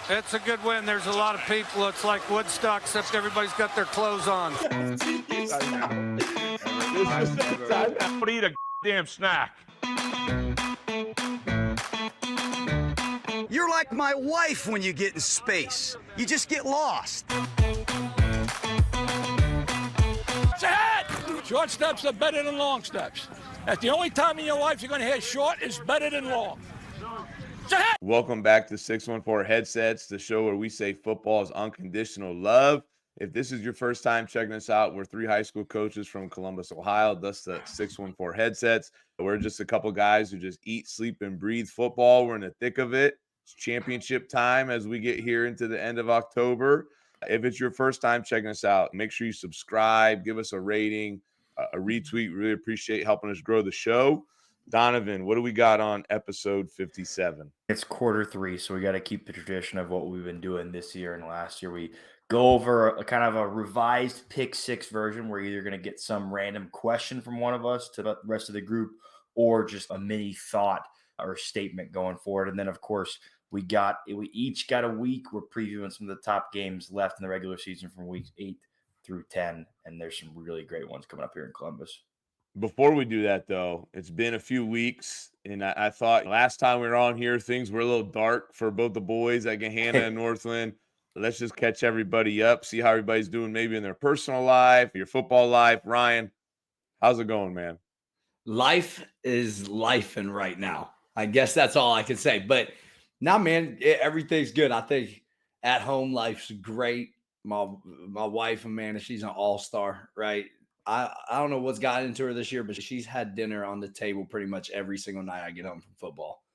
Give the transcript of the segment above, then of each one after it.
It's a good win. There's a lot of people. It's like Woodstock, except everybody's got their clothes on. Don't eat a damn snack. You're like my wife when you get in space. You just get lost. It's ahead! Short steps are better than long steps. That's the only time in your life you're going to hear short is better than long. It's ahead! Welcome back to 614 Headsets, the show where we say football is unconditional love. If this is your first time checking us out, we're three high school coaches from Columbus, Ohio. Thus the 614 Headsets. We're just a couple guys who just eat, sleep, and breathe football. We're in the thick of it. It's championship time as we get here into the end of October. If it's your first time checking us out, make sure you subscribe, give us a rating, a retweet. Really appreciate helping us grow the show. Donovan, what do we got on episode 57? It's quarter three, so we got to keep the tradition of what we've been doing this year and last year. We go over a kind of a revised pick six version where you're either going to get some random question from one of us to the rest of the group or just a mini thought or statement going forward. And then, of course, we each got a week. We're previewing some of the top games left in the regular season from weeks 8 through 10, and there's some really great ones coming up here in Columbus. Before we do that, though, it's been a few weeks, and I thought last time we were on here, things were a little dark for both the boys at Gahanna and Northland. Let's just catch everybody up, see how everybody's doing maybe in their personal life, your football life. Ryan, how's it going, man? Life is lifing right now. I guess that's all I can say. But now, man, everything's good. I think at home life's great. My wife, Amanda, she's an all-star, right? I don't know what's got into her this year, but she's had dinner on the table pretty much every single night I get home from football.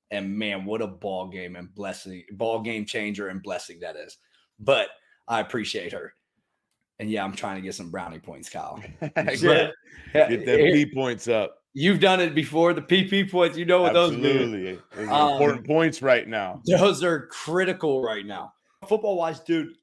And man, what a ball game changer and blessing that is. But I appreciate her. And yeah, I'm trying to get some brownie points, Kyle. Get them P points up. You've done it before. The PP points, you know what those do. Absolutely. Those are important points right now. Those are critical right now. Football-wise, dude,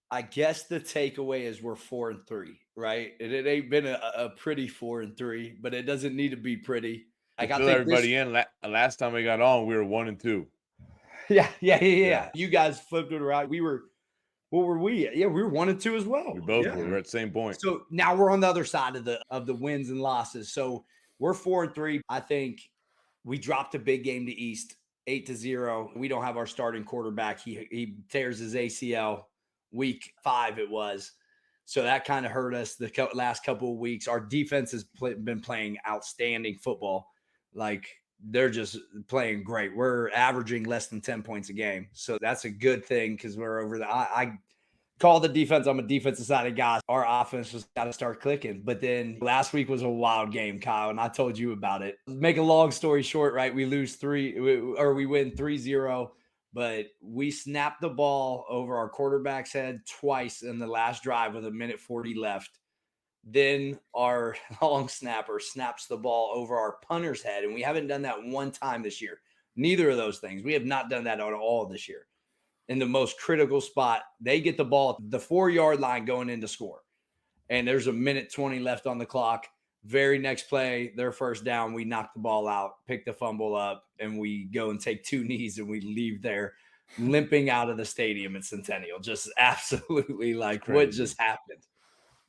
I guess the takeaway is we're 4-3, right? It ain't been a pretty 4-3, but it doesn't need to be pretty. I think everybody in. Last time we got on, we were 1-2. Yeah. You guys flipped it around. What were we? Yeah, we were 1-2 as well. We both were. We're at the same point. So now we're on the other side of the wins and losses. So we're 4-3. I think we dropped a big game to East, 8-0. We don't have our starting quarterback. He tears his ACL. Week 5 it was. So that kind of hurt us the last couple of weeks. Our defense has been playing outstanding football. Like, they're just playing great. We're averaging less than 10 points a game. So that's a good thing because we're over I call the defense. I'm a defensive side of guys. Our offense has got to start clicking. But then last week was a wild game, Kyle, and I told you about it. Make a long story short, right? We win 3-0. But we snapped the ball over our quarterback's head twice in the last drive with 1:40 left. Then our long snapper snaps the ball over our punter's head, and we haven't done that one time this year. Neither of those things. We have not done that at all this year. In the most critical spot, they get the ball at the 4-yard line going in to score. And there's 1:20 left on the clock. Very next play, their first down, we knock the ball out, pick the fumble up, and we go and take 2 knees, and we leave there limping out of the stadium at Centennial. Just absolutely like Crazy. What just happened.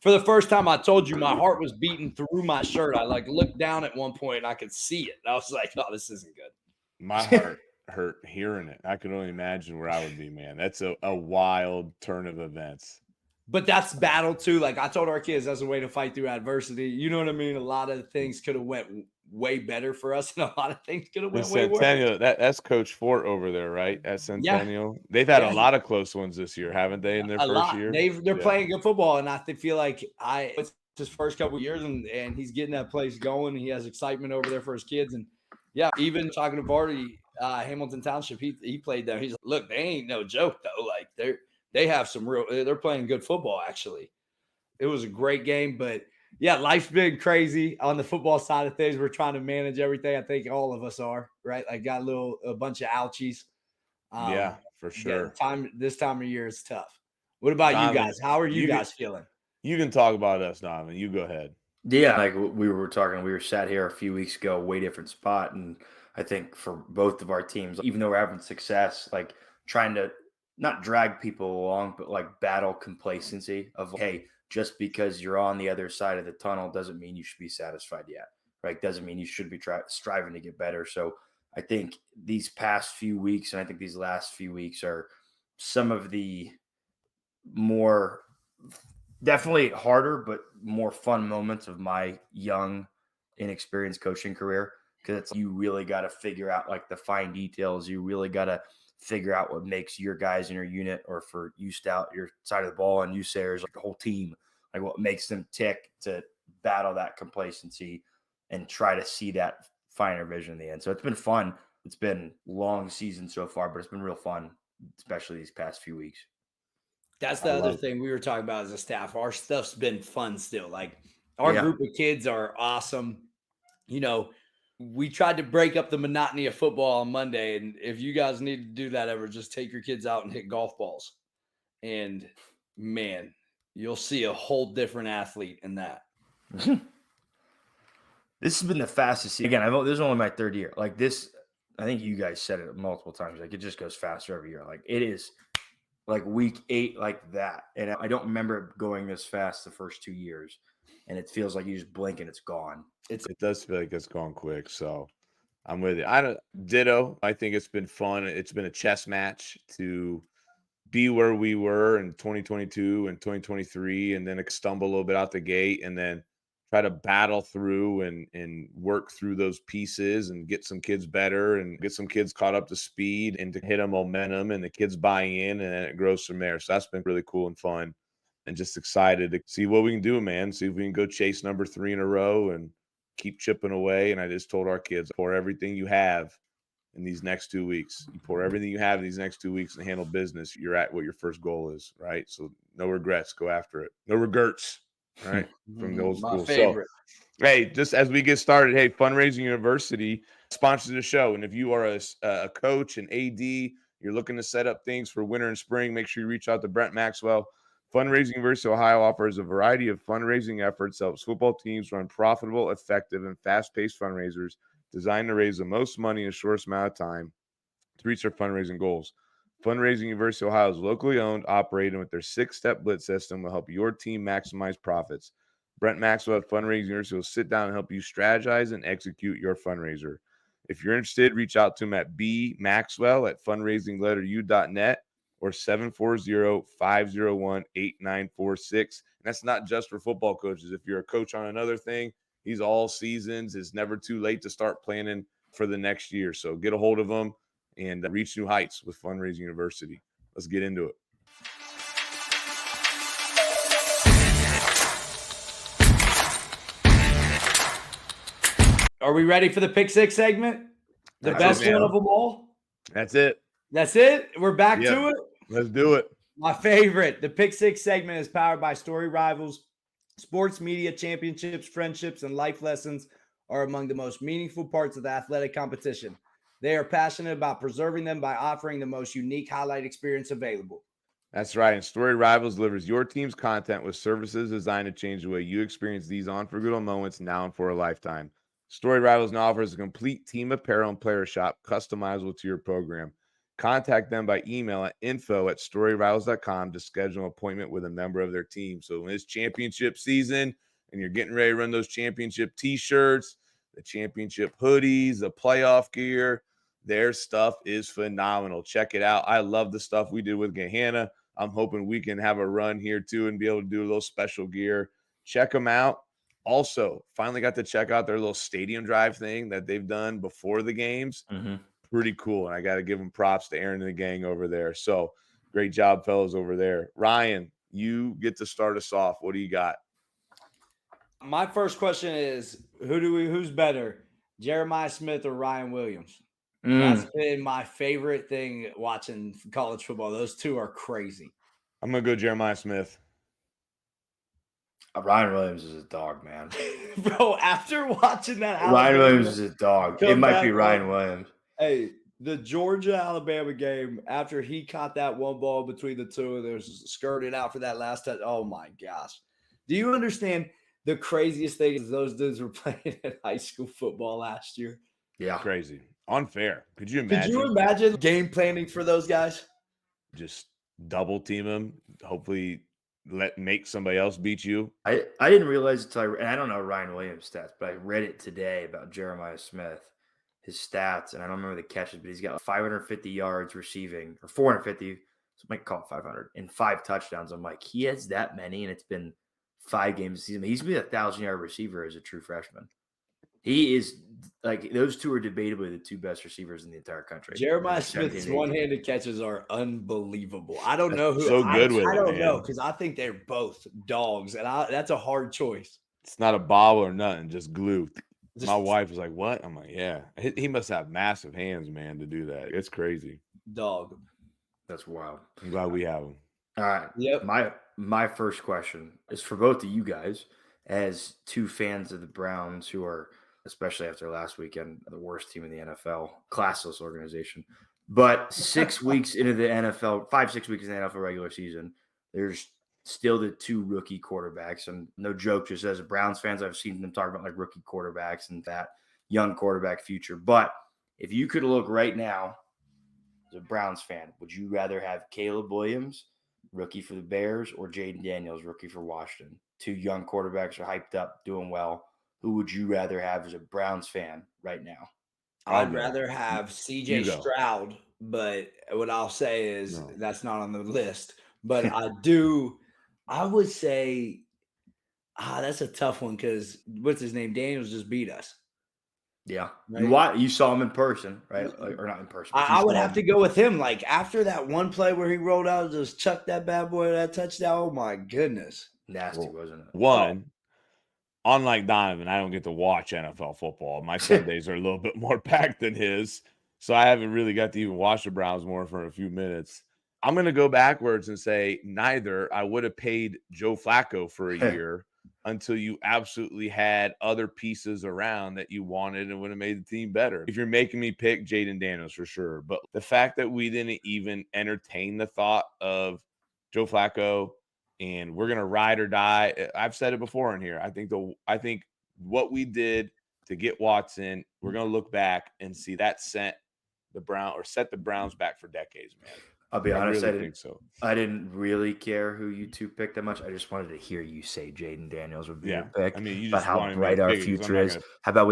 For the first time, I told you my heart was beating through my shirt. I looked down at one point, and I could see it. I was like, oh, this isn't good. My heart hurt hearing it. I could only imagine where I would be, man. That's a wild turn of events. But that's battle too. Like I told our kids, that's a way to fight through adversity. You know what I mean? A lot of things could have went way better for us, and a lot of things could have went way worse. Centennial, that's Coach Fort over there, right? At Centennial. Yeah. They've had a lot of close ones this year, haven't they? In their first year, they're playing good football, and I feel like it's his first couple of years, and he's getting that place going. He has excitement over there for his kids, and yeah, even talking to Barty, Hamilton Township, he played there. He's like, look, they ain't no joke though. Like they have some they're playing good football, actually. It was a great game, but yeah, life's been crazy on the football side of things. We're trying to manage everything. I think all of us are, right? I got a bunch of ouchies. Yeah, for sure. This time of year is tough. What about you guys? How are you guys feeling? You can talk about us, Donovan. You go ahead. Yeah, like we were sat here a few weeks ago, way different spot. And I think for both of our teams, even though we're having success, like trying to not drag people along, but like battle complacency of, hey, just because you're on the other side of the tunnel doesn't mean you should be satisfied yet, right? Doesn't mean you should be striving to get better. So I think these past few weeks, and I think these last few weeks, are some of the more definitely harder, but more fun moments of my young, inexperienced coaching career. Because it's, you really got to figure out like the fine details. You really got to figure out what makes your guys in your unit, or for you Stout, your side of the ball, and you Sayers, like the whole team, like what makes them tick to battle that complacency and try to see that finer vision in the end. So it's been fun. It's been a long season so far, but it's been real fun, especially these past few weeks. That's the other thing we were talking about as a staff. Our stuff's been fun still. Like our group of kids are awesome. You know, we tried to break up the monotony of football on Monday. And if you guys need to do that ever, just take your kids out and hit golf balls. And man, you'll see a whole different athlete in that. This has been the fastest season. Again, this is only my third year. Like this, I think you guys said it multiple times. Like it just goes faster every year. Like it is like week 8 like that. And I don't remember it going this fast the first 2 years. And it feels like you just blink and it's gone. It does feel like it's gone quick. So I'm with it. Ditto. I think it's been fun. It's been a chess match to be where we were in 2022 and 2023, and then stumble a little bit out the gate, and then try to battle through and work through those pieces and get some kids better and get some kids caught up to speed and to hit a momentum, and the kids buy in, and then it grows from there. So that's been really cool and fun, and just excited to see what we can do, man. See if we can go chase number 3 in a row and keep chipping away. And I just told our kids, pour everything you have in these next 2 weeks. You pour everything you have in these next 2 weeks and handle business. You're at what your first goal is, right? So no regrets, go after it. No regrets, right? From the old school. My favorite. So, hey, just as we get started, hey, Fundraising University sponsors the show. And if you are a coach, an AD, you're looking to set up things for winter and spring, make sure you reach out to Brent Maxwell. Fundraising University-Ohio offers a variety of fundraising efforts that helps football teams run profitable, effective, and fast-paced fundraisers designed to raise the most money in the shortest amount of time to reach their fundraising goals. Fundraising University-Ohio is locally owned, operated, with their 6-step blitz system will help your team maximize profits. Brent Maxwell at Fundraising University will sit down and help you strategize and execute your fundraiser. If you're interested, reach out to him at bmaxwell at fundraisingletteru.net or 740-501-8946. And that's not just for football coaches. If you're a coach on another thing, he's all seasons. It's never too late to start planning for the next year. So get a hold of him and reach new heights with Fundraising University. Let's get into it. Are we ready for the pick 6 segment? The best one of them all? That's it. That's it? We're back to it? Let's do it. My favorite. The pick 6 segment is powered by Story Rivals. Sports media championships, friendships, and life lessons are among the most meaningful parts of the athletic competition. They are passionate about preserving them by offering the most unique highlight experience available. That's right. And Story Rivals delivers your team's content with services designed to change the way you experience these unforgettable moments now and for a lifetime. Story Rivals now offers a complete team apparel and player shop customizable to your program. Contact them by email at info@storyrivals.com to schedule an appointment with a member of their team. So when it's championship season and you're getting ready to run those championship t-shirts, the championship hoodies, the playoff gear, their stuff is phenomenal. Check it out. I love the stuff we did with Gahanna. I'm hoping we can have a run here too and be able to do a little special gear. Check them out. Also, finally got to check out their little stadium drive thing that they've done before the games. Pretty cool. And I got to give them props to Aaron and the gang over there. So great job, fellas, over there. Ryan, you get to start us off. What do you got? My first question is, who's better, Jeremiah Smith or Ryan Williams? That's been my favorite thing watching college football. Those two are crazy. I'm going to go Jeremiah Smith. Ryan Williams is a dog, man. Bro, after watching that, Ryan Williams is a dog. It might be Ryan Williams. Hey, the Georgia-Alabama game, after he caught that one ball between the two, there's skirted out for that last touch. Oh, my gosh. Do you understand the craziest thing is those dudes were playing at high school football last year? Yeah. Crazy. Unfair. Could you imagine? Could you imagine game planning for those guys? just double team him. Hopefully, make somebody else beat you. I didn't realize until and I don't know Ryan Williams' stats, but I read it today about Jeremiah Smith, his stats, and I don't remember the catches, but he's got 550 yards receiving, or 450, so I might call it 500, and 5 touchdowns. I'm like, he has that many, and it's been 5 games a season. He's been a 1,000-yard receiver as a true freshman. He is like, those two are debatably the 2 best receivers in the entire country. Jeremiah Smith's one-handed catches are unbelievable. I don't know who. So good with it, I don't know man. because I think they're both dogs, and that's a hard choice. It's not a bobble or nothing, just glue. Just- My wife was like, "What?" I'm like, "Yeah." He must have massive hands, man, to do that. It's crazy. Dog. That's wild. I'm glad we have him. All right. Yep. My first question is for both of you guys, as 2 fans of the Browns who are, especially after last weekend, the worst team in the NFL, classless organization. But 6 weeks into the NFL, 5-6 weeks in the NFL regular season, there's still the 2 rookie quarterbacks. And no joke, just as Browns fans, I've seen them talk about like rookie quarterbacks and that young quarterback future. But if you could look right now as a Browns fan, would you rather have Caleb Williams, rookie for the Bears, or Jaden Daniels, rookie for Washington? 2 young quarterbacks are hyped up, doing well. Who would you rather have as a Browns fan right now? I'd rather have CJ go. Stroud, but what I'll say is No. that's not on the list. But I would say, that's a tough one because what's his name? Daniels just beat us. Yeah. Right. You saw him in person, right? Or not in person. but you I would saw have him. to go with him. Like after that one play where he rolled out, just chucked that bad boy that touchdown. Oh my goodness. Nasty, wasn't it? One, unlike Donovan, I don't get to watch NFL football. My Sundays are a little bit more packed than his, so I haven't really got to even watch the Browns more for a few minutes. I'm going to go backwards and say neither. I would have paid Joe Flacco for a year until you absolutely had other pieces around that you wanted and would have made the team better. If you're making me pick Jaden Daniels for sure, but the fact that we didn't even entertain the thought of Joe Flacco and we're going to ride or die. I've said it before in here. I think what we did to get Watson, we're going to look back and see that set the Browns back for decades, man. I'll be honest, really think so. I didn't really care who you 2 picked that much. I just wanted to hear you say Jaden Daniels would be your pick. I mean, you about just how wanted me to bright our pick it 'cause I'm future not is. gonna- How about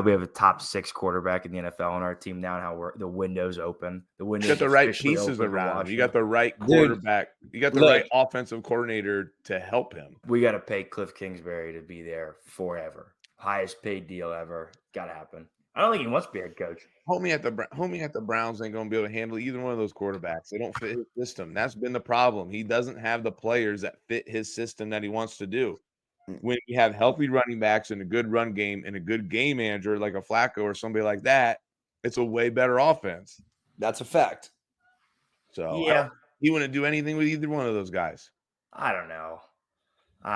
we have a top 6 quarterback in the NFL on our team now, and how the window's open. The window You got the right pieces around him. You got the right quarterback. You got the right offensive coordinator to help him. We got to pay Cliff Kingsbury to be there forever. Highest paid deal ever. Got to happen. I don't think he wants to be head coach. Homie at the Browns ain't going to be able to handle either one of those quarterbacks. They don't fit his system. That's been the problem. He doesn't have the players that fit his system that he wants to do. When you have healthy running backs and a good run game and a good game manager like a Flacco or somebody like that, it's a way better offense. That's a fact. So Yeah, he wouldn't do anything with either one of those guys. I don't know.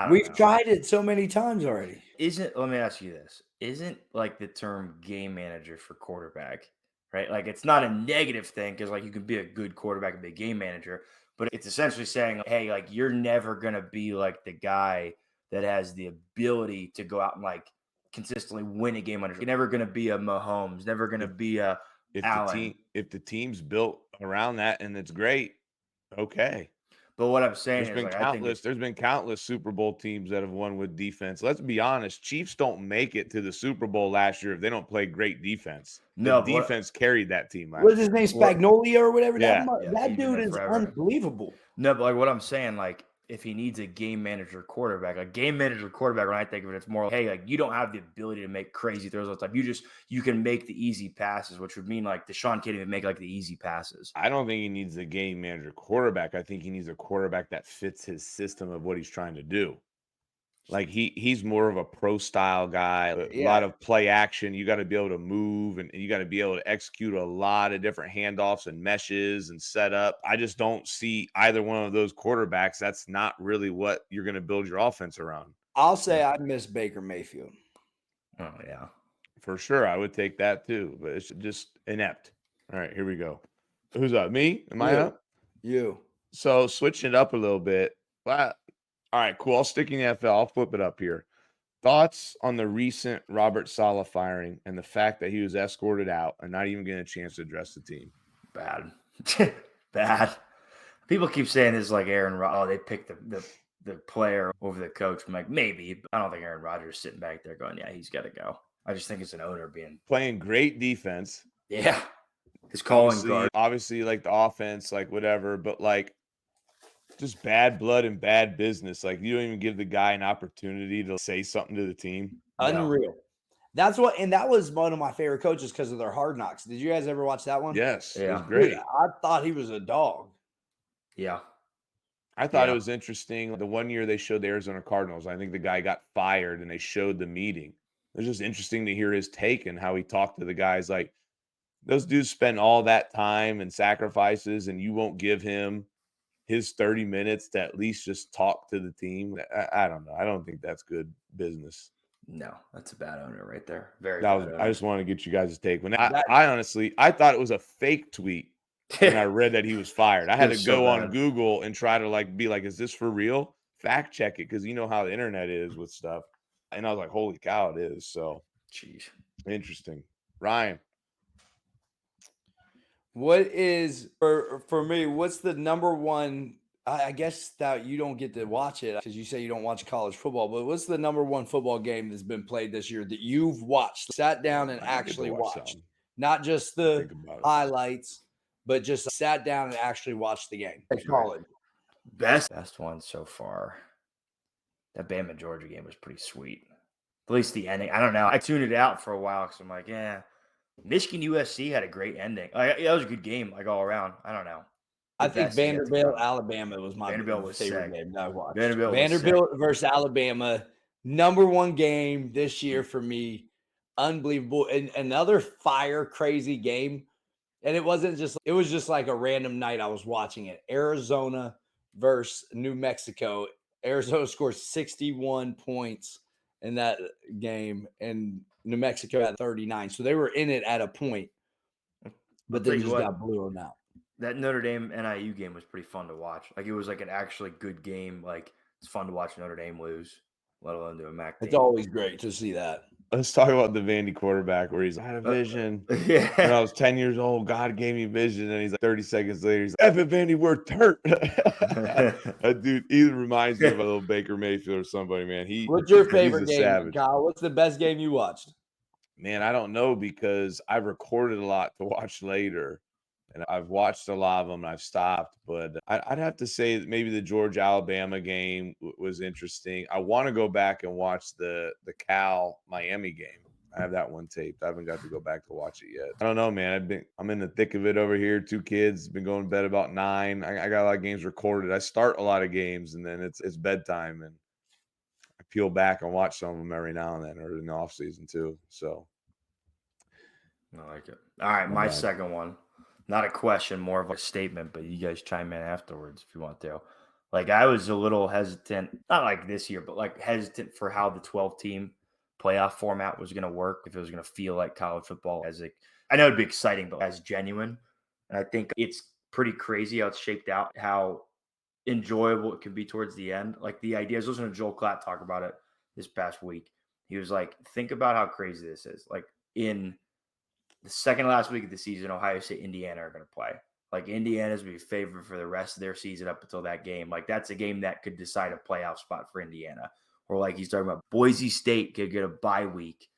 We've tried it so many times already. Let me ask you this. Isn't like the term game manager for quarterback, right? Like it's not a negative thing because like you can be a good quarterback and be a game manager, but it's essentially saying, hey, like you're never going to be like the guy that has the ability to go out and like consistently win a game under. You're never going to be a Mahomes, never going to be a Allen. If the team's built around that and it's great, okay. But what I'm saying there's been countless Super Bowl teams that have won with defense. Let's be honest, Chiefs don't make it to the Super Bowl last year if they don't play great defense. The defense carried that team last year. What is his name? Spagnolia or whatever? Yeah. That dude is unbelievable. No, but like what I'm saying, like if he needs a game manager quarterback, when I think of it, it's more like, hey, like you don't have the ability to make crazy throws all the time. You can make the easy passes, which would mean like Deshaun can't even make like the easy passes. I don't think he needs a game manager quarterback. I think he needs a quarterback that fits his system of what he's trying to do. Like he's more of a pro style guy, a lot of play action. You got to be able to move and you got to be able to execute a lot of different handoffs and meshes and setup. I just don't see either one of those quarterbacks. That's not really what you're going to build your offense around. I'll say I miss Baker Mayfield. Oh yeah, for sure. I would take that too, but it's just inept. All right, here we go. Who's up? Me? Am I up? You. So switching it up a little bit. All right, cool. I'll stick in the NFL. I'll flip it up here. Thoughts on the recent Robert Saleh firing and the fact that he was escorted out and not even getting a chance to address the team? Bad. Bad. People keep saying this like Aaron Rodgers. Oh, they picked the player over the coach. I'm like, maybe. But I don't think Aaron Rodgers is sitting back there going, yeah, he's got to go. I just think it's an owner being Playing great defense. Yeah. His calling card. Obviously, like the offense, like whatever, but like just bad blood and bad business. Like you don't even give the guy an opportunity to say something to the team. Unreal. That's what, and that was one of my favorite coaches because of their Hard Knocks. Did you guys ever watch that one? Yes, Yeah. it was great. Dude, I thought he was a dog. Yeah. I thought it was interesting. The one year they showed the Arizona Cardinals, I think the guy got fired and they showed the meeting. It was just interesting to hear his take and how he talked to the guys. Like those dudes spend all that time and sacrifices, and you won't give him his 30 minutes to at least just talk to the team. I don't know. I don't think that's good business. No, that's a bad owner right there. Very That bad was, owner. I just want to get you guys' take. When I honestly, I thought it was a fake tweet when I read that he was fired. I had to go on Google and try to like be like, is this for real? Fact check it, because you know how the internet is with stuff. And I was like, holy cow, it is. So, jeez, interesting. Ryan, what is for me? What's the number one? I guess that you don't get to watch it because you say you don't watch college football. But what's the number one football game that's been played this year that you've watched, sat down and actually watched, not just the highlights, but just sat down and actually watched the game? College. Best one so far. That Bama Georgia game was pretty sweet. At least the ending. I don't know. I tuned it out for a while because I'm like, yeah. Michigan USC had a great ending. That was a good game, like all around. I don't know. I think Vanderbilt, Alabama was my favorite game that I watched. Vanderbilt versus Alabama, number one game this year for me. Unbelievable. And another fire crazy game. And it was just like a random night I was watching it. Arizona versus New Mexico. Arizona scored 61 points in that game, and New Mexico had 39. So they were in it at a point, but then just got blown out. That Notre Dame NIU game was pretty fun to watch. Like it was like an actually good game. Like it's fun to watch Notre Dame lose, let alone do a MAC team. It's always great to see that. Let's talk about the Vandy quarterback where he's had a vision. Yeah. When I was 10 years old, God gave me vision. And he's like 30 seconds later, he's like, Evan Vandy, we're hurt. That dude either reminds me of a little Baker Mayfield or somebody, man. What's your favorite game, Kyle? What's the best game you watched? Man, I don't know because I've recorded a lot to watch later. And I've watched a lot of them and I've stopped. But I'd have to say that maybe the Georgia-Alabama game was interesting. I want to go back and watch the Cal-Miami game. I have that one taped. I haven't got to go back to watch it yet. I don't know, man. I'm in the thick of it over here. 2 kids, been going to bed about 9. I got a lot of games recorded. I start a lot of games and then it's bedtime and I peel back and watch some of them every now and then, or in the off season too. So I like it. All right, my second one. Not a question, more of a statement, but you guys chime in afterwards if you want to. Like I was a little hesitant, not like this year, but like hesitant for how the 12-team playoff format was going to work. If it was going to feel like college football I know it'd be exciting, but as genuine. And I think it's pretty crazy how it's shaped out, how enjoyable it can be towards the end. Like the idea, I was listening to Joel Klatt talk about it this past week. He was like, think about how crazy this is. Like in the second last week of the season, Ohio State, Indiana are going to play. Like Indiana's be favored for the rest of their season up until that game. Like that's a game that could decide a playoff spot for Indiana. Or like he's talking about Boise State could get a bye week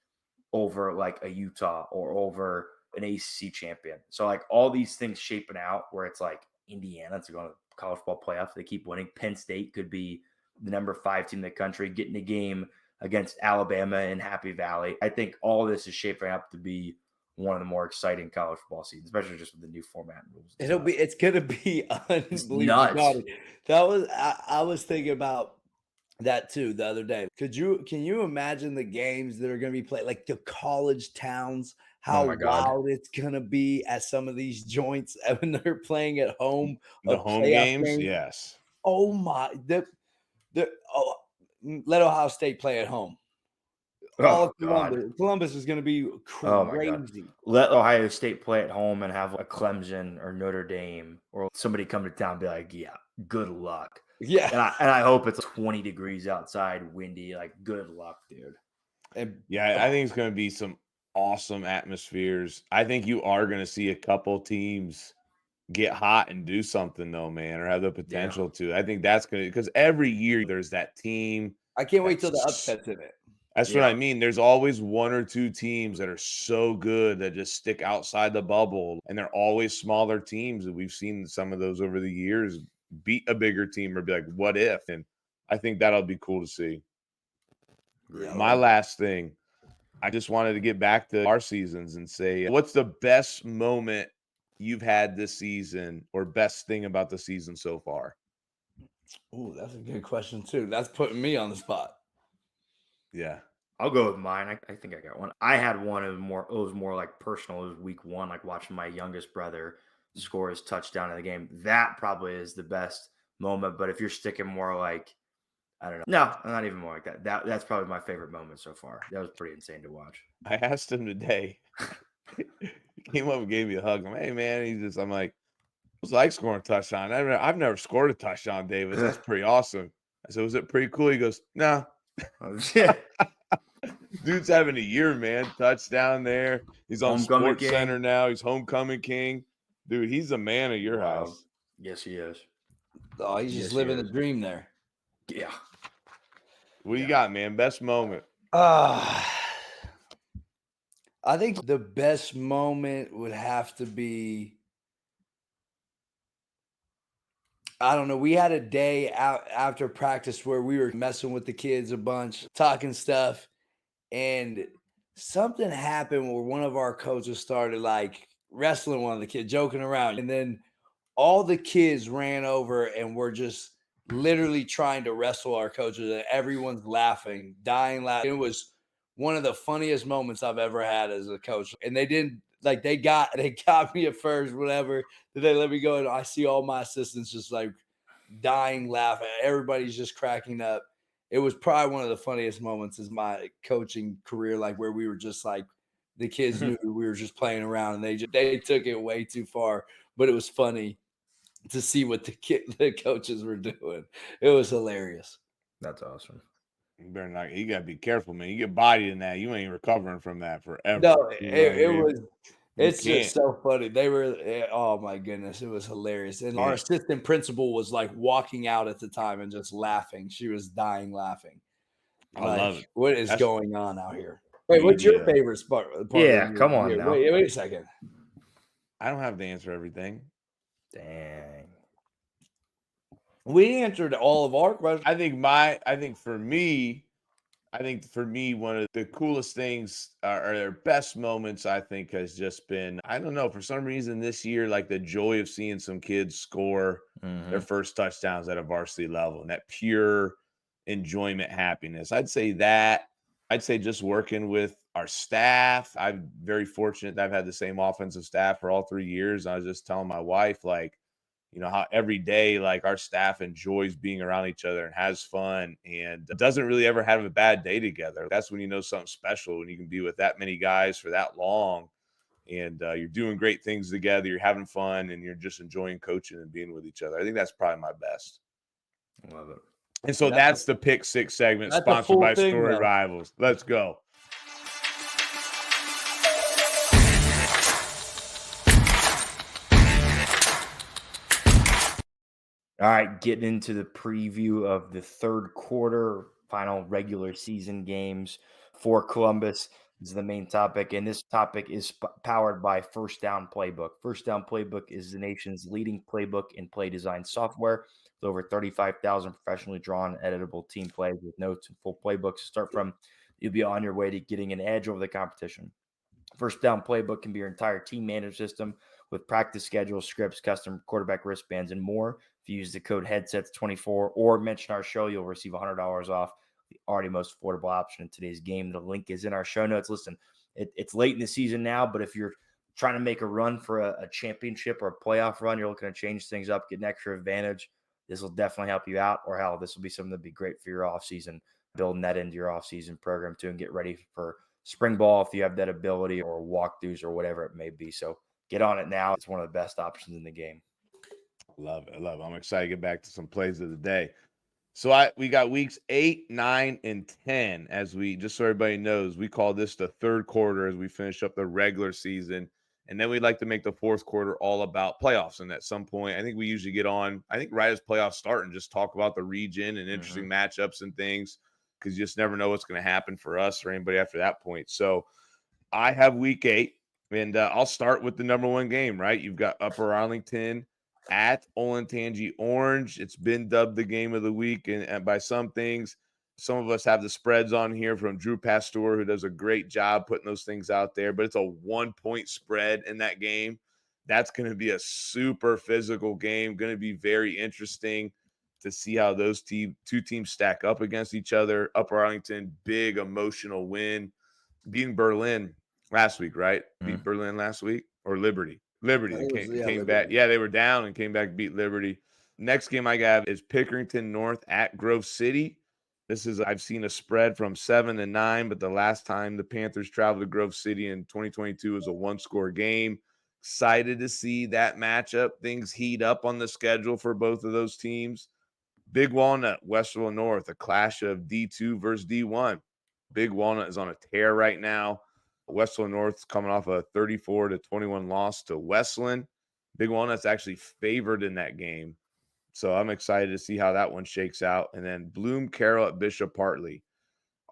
over like a Utah or over an ACC champion. So like all these things shaping out where it's like Indiana's going to college football playoff. They keep winning. Penn State could be the number 5 team in the country, getting a game against Alabama in Happy Valley. I think all this is shaping up to be one of the more exciting college football seasons, especially just with the new format and rules. It's gonna be unbelievable. I was thinking about that too the other day. Can you imagine the games that are gonna be played, like the college towns, how wild it's gonna be at some of these joints when they're playing at home? The home games, yes. Oh my, let Ohio State play at home. Columbus is going to be crazy. Let Ohio State play at home and have a Clemson or Notre Dame or somebody come to town and be like, yeah, good luck. Yeah. And I hope it's 20 degrees outside, windy. Like, good luck, dude. I think it's going to be some awesome atmospheres. I think you are going to see a couple teams get hot and do something though, man, or have the potential to. I think that's gonna, because every year there's that team. I can't wait till the That's upsets in it. That's what I mean. There's always one or two teams that are so good that just stick outside the bubble, and they're always smaller teams. And we've seen some of those over the years beat a bigger team or be like, what if? And I think that'll be cool to see. Yeah, My last thing, I just wanted to get back to our seasons and say, what's the best moment you've had this season, or best thing about the season so far? Oh, that's a good question too. That's putting me on the spot. Yeah. I'll go with mine. I think I got one. I had one. It was more like personal. It was week one, like watching my youngest brother score his touchdown in the game. That probably is the best moment. But if you're sticking more like, I don't know. No, not even more like that. That's probably my favorite moment so far. That was pretty insane to watch. I asked him today. He came up and gave me a hug. I'm like, hey man, I'm like, it's like scoring a touchdown. I've never scored a touchdown, Davis. That's pretty awesome. I said, was it pretty cool? He goes, no. Yeah. Dude's having a year, man. Touchdown there. He's on Homecoming Sports king. Center now. He's homecoming king. Dude, he's a man of your Wow. house. Yes, he is. Oh, he's just living the dream there. Yeah. What do you got, man? Best moment. I think the best moment would have to be, I don't know. We had a day out after practice where we were messing with the kids a bunch, talking stuff, and something happened where one of our coaches started like wrestling one of the kids, joking around, and then all the kids ran over and were just literally trying to wrestle our coaches, and everyone's laughing, dying laughing. It was one of the funniest moments I've ever had as a coach. And they didn't like they got me at first, whatever. Then they let me go, and I see all my assistants just like dying laughing. Everybody's just cracking up. It was probably one of the funniest moments in my coaching career, like where we were just like the kids knew we were just playing around, and they took it way too far, but it was funny to see what the coaches were doing. It was hilarious. That's awesome. You gotta be careful, man. You get bodied in that, you ain't recovering from that forever. No, You know what I it mean? was. It's can't. just so funny. They were, oh my goodness, it was hilarious. And our Yeah. assistant principal was like walking out at the time and just laughing. She was dying laughing. I love Like, it. what is That's- going on out here? Wait, what's Yeah. your favorite part Yeah, of come on year? now. Wait a second. I don't have to answer everything. Dang. We answered all of our questions. I think for me, one of the coolest things or their best moments, I think, has just been, I don't know, for some reason this year, like the joy of seeing some kids score their first touchdowns at a varsity level, and that pure enjoyment, happiness. I'd say just working with our staff. I'm very fortunate that I've had the same offensive staff for all 3 years. I was just telling my wife, like, how every day, like, our staff enjoys being around each other and has fun and doesn't really ever have a bad day together. That's when you know something special, when you can be with that many guys for that long and you're doing great things together, you're having fun, and you're just enjoying coaching and being with each other. I think that's probably my best. Love it. And so that's the Pick Six segment, That's a sponsored full by thing, Story though. Rivals. Let's go. All right, getting into the preview of the third quarter, final regular season games for Columbus is the main topic, and this topic is powered by First Down Playbook. First Down Playbook is the nation's leading playbook and play design software with over 35,000 professionally drawn, editable team plays with notes and full playbooks to start from. You'll be on your way to getting an edge over the competition. First Down Playbook can be your entire team management system with practice schedules, scripts, custom quarterback wristbands, and more. If you use the code headsets24 or mention our show, you'll receive $100 off, the already most affordable option in today's game. The link is in our show notes. Listen, it's late in the season now, but if you're trying to make a run for a championship or a playoff run, you're looking to change things up, get an extra advantage, this will definitely help you out. Or hell, this will be something that'd be great for your offseason, building that into your offseason program too, and get ready for spring ball if you have that ability, or walkthroughs or whatever it may be. So get on it now. It's one of the best options in the game. Love it. I'm excited to get back to some plays of the day. So we got weeks 8, 9, and 10. As we, just so everybody knows, we call this the third quarter as we finish up the regular season And then we'd like to make the fourth quarter all about playoffs. And at some point, I think we usually get on, I think right as playoffs start, and just talk about the region and interesting matchups and things, because you just never know what's going to happen for us or anybody after that point. So I have week 8, and I'll start with the number 1 game, right? You've got Upper Arlington at Olentangy Orange. It's been dubbed the game of the week, and by some things. Some of us have the spreads on here from Drew Pastor, who does a great job putting those things out there, but it's a 1-point spread in that game. That's going to be a super physical game, going to be very interesting to see how those two teams stack up against each other. Upper Arlington, big emotional win, beating Berlin last week, right? Beat Berlin last week, or Liberty. Liberty came back. Yeah, they were down and came back, beat Liberty. Next game I got is Pickerington North at Grove City. I've seen a spread from 7 and 9, but the last time the Panthers traveled to Grove City in 2022 was a 1-score game. Excited to see that matchup. Things heat up on the schedule for both of those teams. Big Walnut, Westerville North, a clash of D2 versus D1. Big Walnut is on a tear right now. Westerville North's coming off a 34-21 loss to Westland. Big Walnut's actually favored in that game. So I'm excited to see how that one shakes out. And then Bloom Carroll at Bishop Hartley.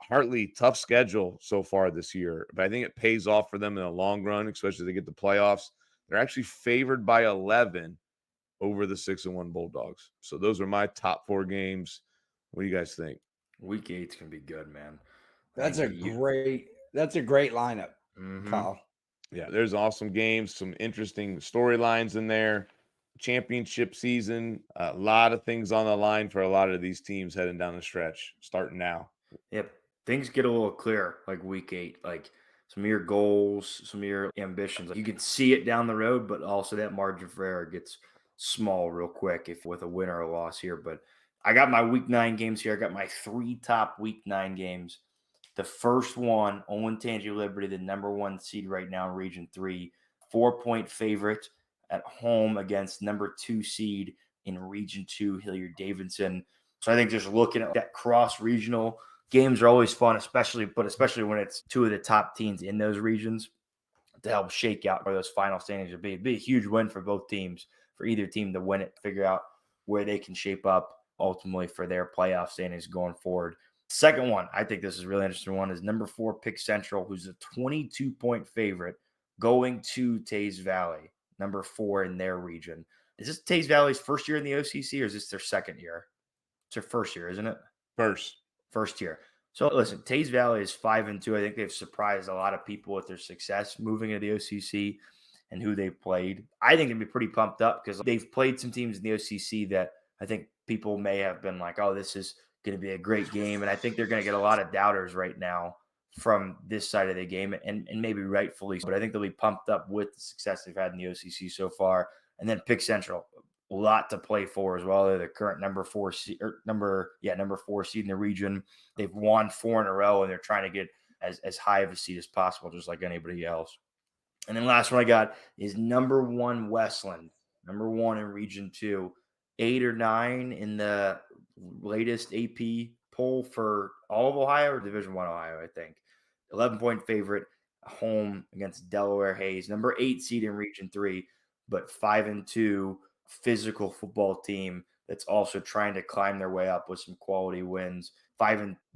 Hartley, tough schedule so far this year, but I think it pays off for them in the long run, especially if they get the playoffs. They're actually favored by 11 over the 6-1 Bulldogs. So those are my top 4 games. What do you guys think? Week 8's gonna be good, man. That's a great lineup, Kyle. Yeah, there's awesome games, some interesting storylines in there. Championship season, a lot of things on the line for a lot of these teams heading down the stretch, starting now. Yep. Things get a little clearer, like week 8, like some of your goals, some of your ambitions. You can see it down the road, but also that margin for error gets small real quick if with a win or a loss here. But I got my week 9 games here. I got my 3 top week 9 games. The first one, Olentangy Liberty, the number 1 seed right now in Region 3, 4-point favorite at home against number 2 seed in Region 2, Hilliard-Davidson. So I think just looking at that cross-regional games are always fun, especially when it's 2 of the top teams in those regions to help shake out where those final standings would be. It'd be a huge win for both teams, for either team to win it, figure out where they can shape up ultimately for their playoff standings going forward. Second one, I think this is a really interesting one, is number 4 Pick Central, who's a 22-point favorite going to Taze Valley, number 4 in their region. Is this Taze Valley's first year in the OCC, or is this their second year? It's their first year, isn't it? First year. So listen, Taze Valley is 5-2. I think they've surprised a lot of people with their success moving into the OCC and who they've played. I think they'd be pretty pumped up because they've played some teams in the OCC that I think people may have been like, oh, this is going to be a great game. And I think they're going to get a lot of doubters right now from this side of the game, and maybe rightfully so. But I think they'll be pumped up with the success they've had in the OCC so far. And then Pick Central, a lot to play for as well. They're the current number 4 seed in the region. They've won 4 in a row, and they're trying to get as high of a seed as possible, just like anybody else. And then last one I got is number 1 Westland, number 1 in Region 2, 8 or 9 in the latest AP poll for all of Ohio, or Division 1 Ohio, I think. 11-point favorite, home against Delaware Hayes, number 8 seed in Region 3, but 5-2 physical football team that's also trying to climb their way up with some quality wins.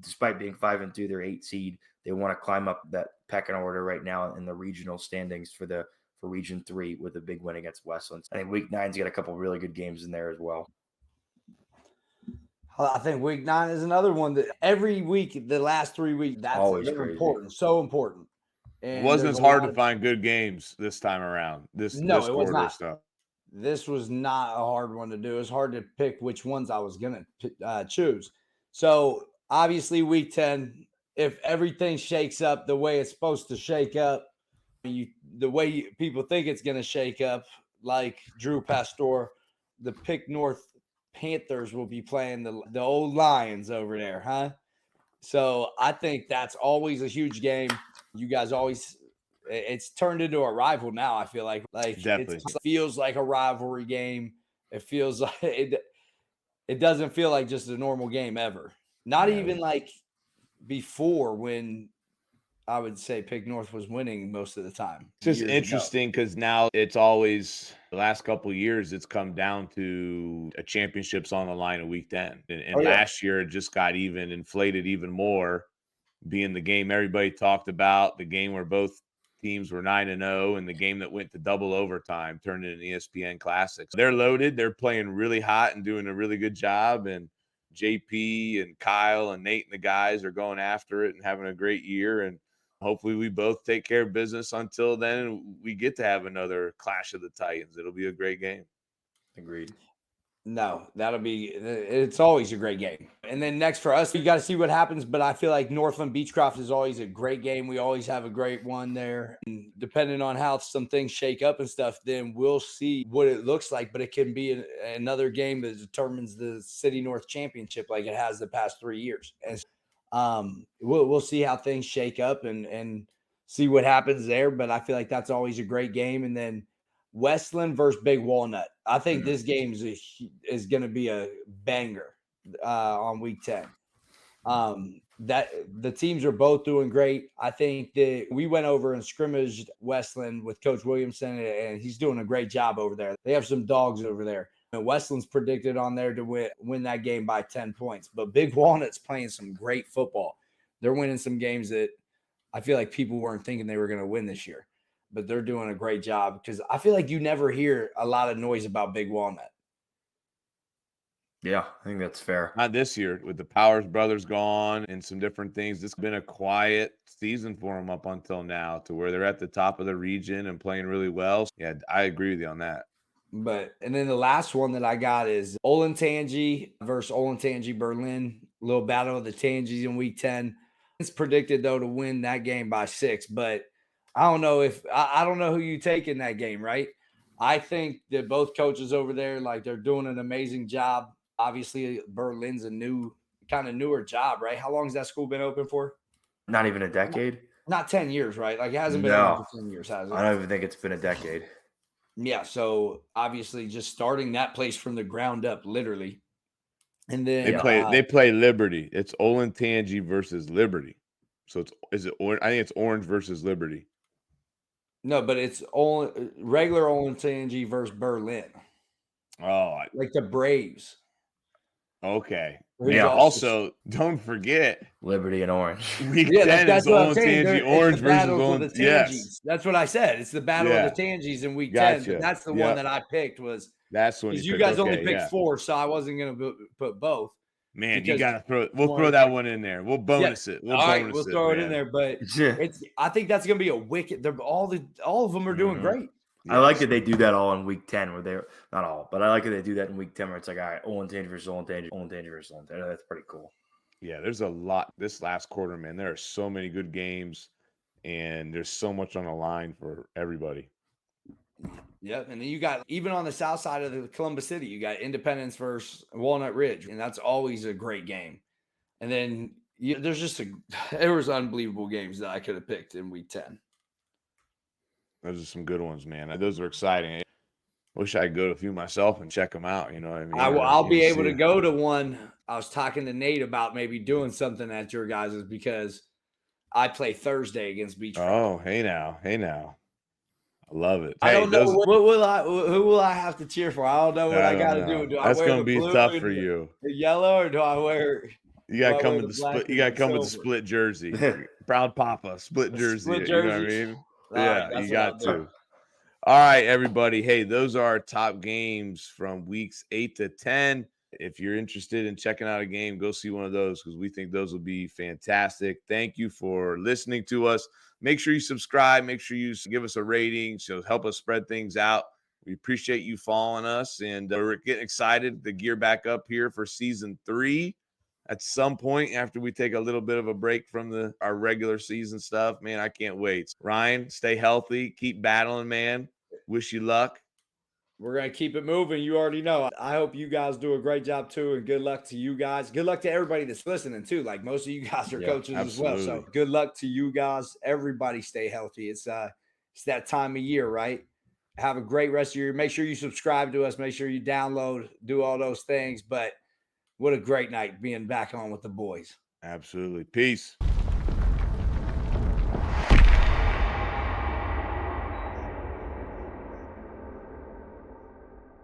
Despite being 5-2, they're 8 seed. They want to climb up that pecking order right now in the regional standings for Region 3 with a big win against Westland. I think Week 9's got a couple really good games in there as well. I think Week 9 is another one that every week, the last 3 weeks, that's always crazy. Important, so important. And it wasn't as hard to find good games this time around. This it was not. Stuff. This was not a hard one to do. It was hard to pick which ones I was going to choose. So obviously Week 10, if everything shakes up the way it's supposed to shake up, people think it's going to shake up, like Drew Pastor, the Pick North Panthers will be playing the old Lions over there, huh? So I think that's always a huge game. You guys it's turned into a rival now. I feel like it feels like a rivalry game. It feels like it doesn't feel like just a normal game ever. Not even like before, when I would say Pick North was winning most of the time. It's just years ago. interesting because now it's always the last couple of years, it's come down to a championship's on the line in week 10. And last year, it just got even inflated even more, being the game everybody talked about, the game where both teams were 9-0, and the game that went to double overtime turned into an ESPN Classic. They're loaded. They're playing really hot and doing a really good job. And JP and Kyle and Nate and the guys are going after it and having a great year. And hopefully we both take care of business until then, and we get to have another Clash of the Titans. It'll be a great game. Agreed. No, it's always a great game. And then next for us, we got to see what happens. But I feel like Northland Beechcroft is always a great game. We always have a great one there. And depending on how some things shake up and stuff, then we'll see what it looks like. But it can be another game that determines the City North Championship like it has the past 3 years. And we'll see how things shake up and see what happens there. But I feel like that's always a great game. And then Westland versus Big Walnut. I think this game is going to be a banger on week 10. That the teams are both doing great. I think that we went over and scrimmaged Westland with Coach Williamson, and he's doing a great job over there. They have some dogs over there. And Westland's predicted on there to win that game by 10 points. But Big Walnut's playing some great football. They're winning some games that I feel like people weren't thinking they were going to win this year. But they're doing a great job because I feel like you never hear a lot of noise about Big Walnut. Yeah, I think that's fair. Not this year with the Powers brothers gone and some different things. This has been a quiet season for them up until now, to where they're at the top of the region and playing really well. Yeah, I agree with you on that. And then the last one that I got is Olentangy versus Olentangy Berlin. Little battle of the Tangies in week 10. It's predicted though to win that game by 6, but I don't know I don't know who you take in that game, right? I think that both coaches over there, like, they're doing an amazing job. Obviously, Berlin's a newer job, right? How long has that school been open for? Not even a decade. Not 10 years, right? Like, it hasn't been open for 10 years, has it? I don't even think it's been a decade. Yeah, so obviously just starting that place from the ground up, literally. And then they play Liberty. It's Olentangy versus Liberty. So I think it's Orange versus Liberty. No, but it's regular Olentangy versus Berlin. Oh, like the Braves. Okay. Yeah. Also, don't forget Liberty and Orange. Week 10 is Olentangy Orange versus Olentangy. Yes, that's what I said. It's the battle of the Tangies in week 10. But that's the one that I picked. That's when you guys only picked 4, so I wasn't going to put both. Man, you got to we'll throw that one in there. We'll bonus it. We'll throw it in there. But I think that's going to be a wicked. All of them are doing great. I like that they do that all in week 10, where they're not all, but I like that they do that in week 10, where it's like, all right, Olentangy versus Olentangy, Olentangy versus Olentangy. That's pretty cool. Yeah, there's a lot this last quarter, man. There are so many good games, and there's so much on the line for everybody. Yep, and then you got, even on the south side of the Columbus City, you got Independence versus Walnut Ridge, and that's always a great game. And then there was unbelievable games that I could have picked in week 10. Those are some good ones, man. Those are exciting. Wish I could go to a few myself and check them out. You know what I mean? I'll be able to go to one. I was talking to Nate about maybe doing something at your guys's, because I play Thursday against Beach. Oh, hey now. I love it. I don't know who will I have to cheer for? I don't know what I got to do. That's going to be tough for you. The yellow, or do I wear? You got to come with the split. You got to come with the split jersey. Proud Papa, split jersey. Split jersey. You know what I mean? Yeah, you got to. All right, everybody. Hey, those are our top games from weeks 8 to 10. If you're interested in checking out a game, go see one of those, because we think those will be fantastic. Thank you for listening to us. Make sure you subscribe. Make sure you give us a rating, so help us spread things out. We appreciate you following us, and we're getting excited to gear back up here for season 3. At some point after we take a little bit of a break from our regular season stuff. Man, I can't wait. Ryan, stay healthy. Keep battling, man. Wish you luck. We're going to keep it moving. You already know. I hope you guys do a great job too, and good luck to you guys. Good luck to everybody that's listening too. Like, most of you guys are coaches absolutely. as well. So good luck to you guys. Everybody stay healthy. It's that time of year, right? Have a great rest of your year. Make sure you subscribe to us. Make sure you download, do all those things. But what a great night being back on with the boys. Absolutely. Peace.